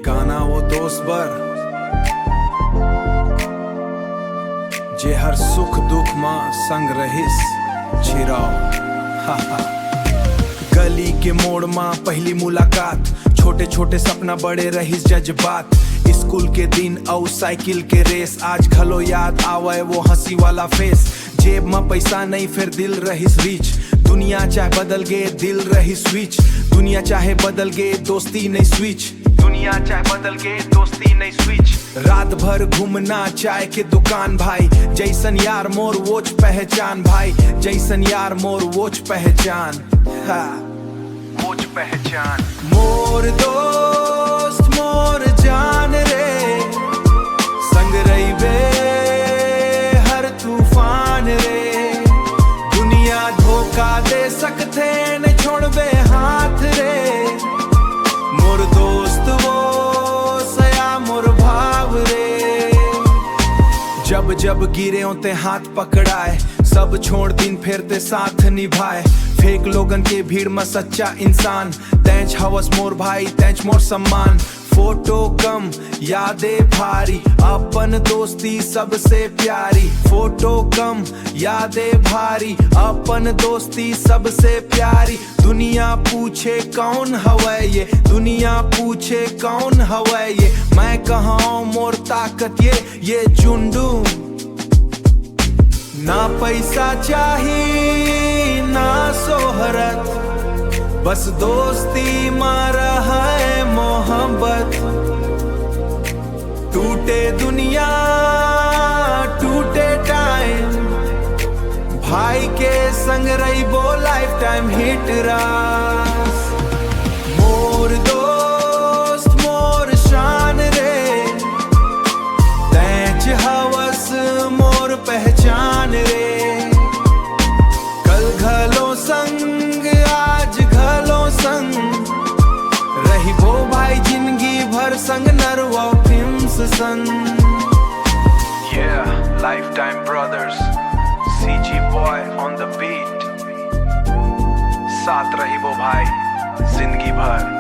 गाना वो दोस्त बर जे हर सुख दुख मां संग रहिस छिराओ। गली के मोड़ मां पहली मुलाकात, छोटे छोटे सपना बड़े रहिस जज्बात। स्कूल के दिन औ साइकिल के रेस, आज घलो याद आवे वो हंसी वाला फेस। जेब में पैसा नहीं फिर दिल रहिस रिच, दुनिया चाहे बदल गे दिल रही स्विच। दुनिया चाहे बदल गे दोस्ती नहीं स्विच, दुनिया चाहे बदल गे दोस्ती नहीं स्विच। रात भर घूमना चाय के दुकान भाई, जैसन यार मोर वोच पहचान भाई, जैसन यार मोर वोच पहचान। वोच पहचान मोर दोस्त मोर जान रे, संग रही बे हर तूफान रे। दुनिया धोखा दे सकते न छोड़बे हाथ रे, मोर दोस्त वो सया मोर भाव रे। जब जब गिरे होते हाथ पकड़ाए, सब छोड़ दिन फेरते साथ निभाए। फेक लोगन के भीड़ में सच्चा इंसान, तैच हवस मोर भाई तैच मोर सम्मान। फोटो कम यादें भारी, अपन दोस्ती सबसे प्यारी। फोटो कम यादें भारी, अपन दोस्ती सबसे प्यारी। दुनिया पूछे कौन हवै ये, दुनिया पूछे कौन हवै ये। मैं कहाँ मोर ताकत ये जुंडू। ना पैसा चाहिए ना शोहरत, बस दोस्ती मारा है मोहब्बत। टूटे दुनिया टूटे टाइम, भाई के संग रही वो लाइफ टाइम हिट रास। मोर दोस्त मोर शान रे, तैच हवस मोर पहचान रे। कल घलो संग आज घलो संग, रही वो भाई जिंदगी भर संग नरवा फिल्म्स संग। Yeah, lifetime brothers, CG boy on the beat। साथ रही वो भाई जिंदगी भर।